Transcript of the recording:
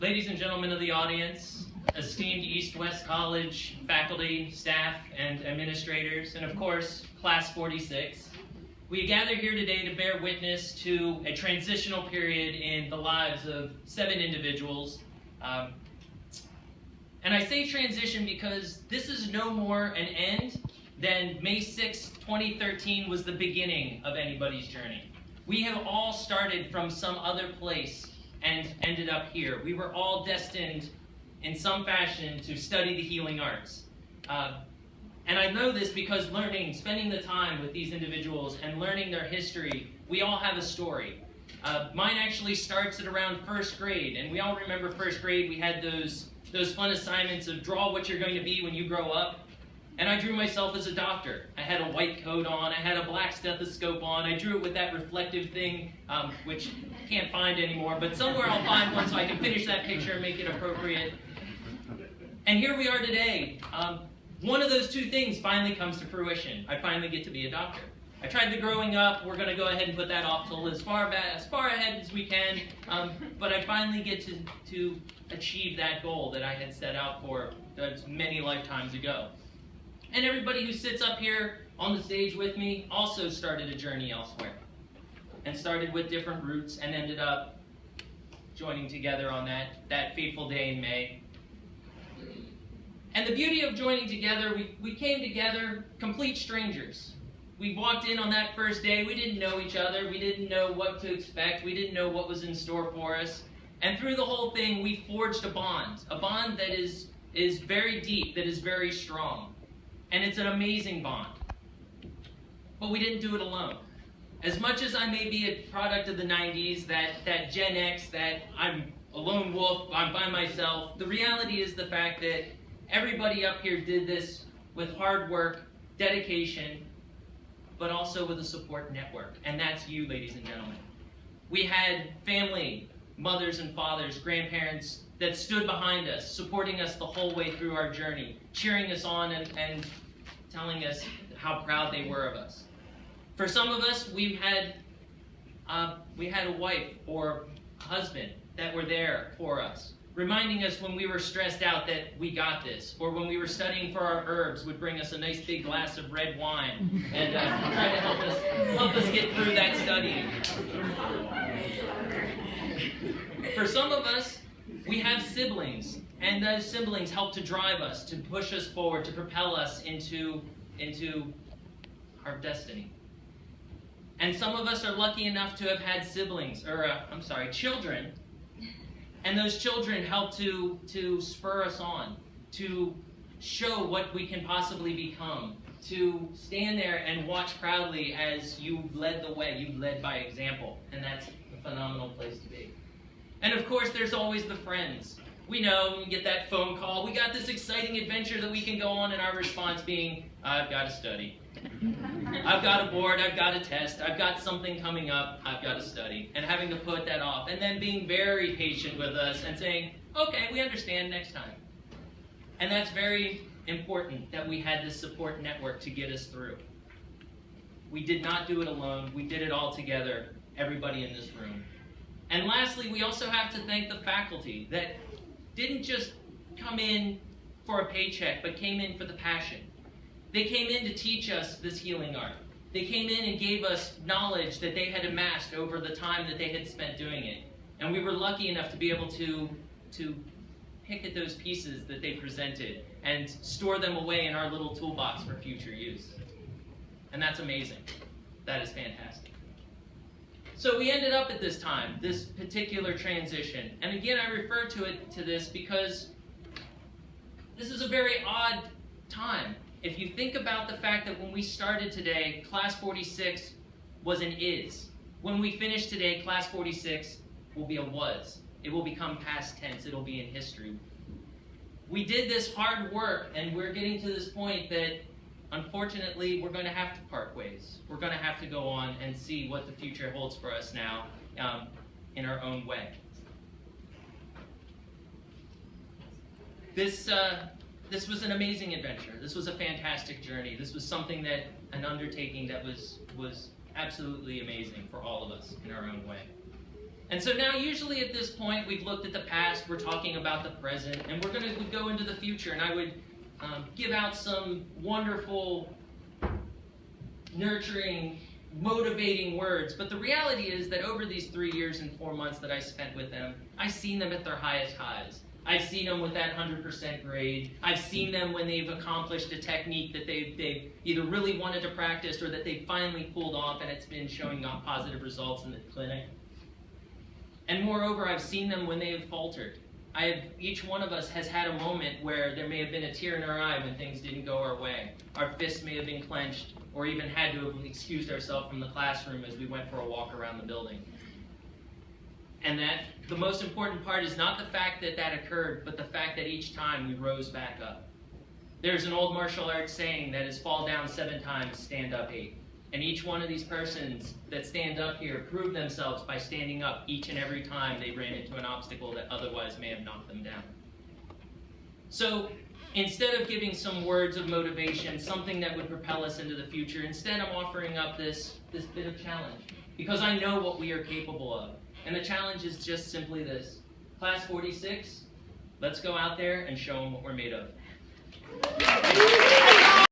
Ladies and gentlemen of the audience, esteemed East-West College faculty, staff, and administrators, and of course, Class 46, we gather here today to bear witness to a transitional period in the lives of 7 individuals. And I say transition because this is no more an end than May 6, 2013 was the beginning of anybody's journey. We have all started from some other place and ended up here. We were all destined in some fashion to study the healing arts. And I know this because spending the time with these individuals and learning their history, we all have a story. Mine actually starts at around 1st grade, and we all remember 1st grade. We had those fun assignments of draw what you're going to be when you grow up. And I drew myself as a doctor. I had a white coat on, I had a black stethoscope on, I drew it with that reflective thing, which I can't find anymore, but somewhere I'll find one so I can finish that picture and make it appropriate. And here we are today. One of those 2 things finally comes to fruition. I finally get to be a doctor. I tried the growing up. We're going to go ahead and put that off till as far ahead as we can. But I finally get to achieve that goal that I had set out for many lifetimes ago. And everybody who sits up here on the stage with me also started a journey elsewhere. And started with different routes and ended up joining together on that fateful day in May. And the beauty of joining together, we came together complete strangers. We walked in on that first day, we didn't know each other, we didn't know what to expect, we didn't know what was in store for us. And through the whole thing, we forged a bond that is very deep, that is very strong. And it's an amazing bond. But we didn't do it alone. As much as I may be a product of the 90s, that Gen X, that I'm a lone wolf, I'm by myself, the reality is the fact that everybody up here did this with hard work, dedication, but also with a support network. And that's you, ladies and gentlemen. We had family, mothers and fathers, grandparents that stood behind us, supporting us the whole way through our journey, cheering us on and telling us how proud they were of us. For some of us, we had a wife or a husband that were there for us, reminding us when we were stressed out that we got this, or when we were studying for our herbs, would bring us a nice big glass of red wine and try to help us get through that studying. For some of us, we have siblings, and those siblings help to drive us, to push us forward, to propel us into our destiny. And some of us are lucky enough to have had children, and those children help to spur us on, to show what we can possibly become, to stand there and watch proudly as you led the way, you led by example, and that's a phenomenal place to be. And of course, there's always the friends. We know, we get that phone call, we got this exciting adventure that we can go on, and our response being, I've got to study. I've got a board, I've got a test, I've got something coming up, I've got to study. And having to put that off, and then being very patient with us and saying, okay, we understand, next time. And that's very important that we had this support network to get us through. We did not do it alone, we did it all together, everybody in this room. And lastly, we also have to thank the faculty that didn't just come in for a paycheck, but came in for the passion. They came in to teach us this healing art. They came in and gave us knowledge that they had amassed over the time that they had spent doing it. And we were lucky enough to be able to pick at those pieces that they presented and store them away in our little toolbox for future use. And that's amazing. That is fantastic. So we ended up at this time, this particular transition. And again, I refer to this because this is a very odd time. If you think about the fact that when we started today, Class 46 was an is. When we finish today, Class 46 will be a was. It will become past tense. It'll be in history. We did this hard work, and we're getting to this point that, unfortunately, we're going to have to part ways. We're going to have to go on and see what the future holds for us now in our own way. This was an amazing adventure. This was a fantastic journey. This was an undertaking that was absolutely amazing for all of us in our own way. And so now usually at this point we've looked at the past, we're talking about the present, and we're going to go into the future, and I would give out some wonderful, nurturing, motivating words. But the reality is that over these 3 years and 4 months that I spent with them, I've seen them at their highest highs. I've seen them with that 100% grade. I've seen them when they've accomplished a technique that they've either really wanted to practice or that they've finally pulled off and it's been showing up positive results in the clinic. And moreover, I've seen them when they have faltered. Each one of us has had a moment where there may have been a tear in our eye when things didn't go our way. Our fists may have been clenched, or even had to have excused ourselves from the classroom as we went for a walk around the building. And that the most important part is not the fact that that occurred, but the fact that each time we rose back up. There's an old martial arts saying that is fall down 7 times, stand up 8. And each one of these persons that stand up here prove themselves by standing up each and every time they ran into an obstacle that otherwise may have knocked them down. So instead of giving some words of motivation, something that would propel us into the future, instead I'm offering up this bit of challenge. Because I know what we are capable of. And the challenge is just simply this. Class 46, let's go out there and show them what we're made of.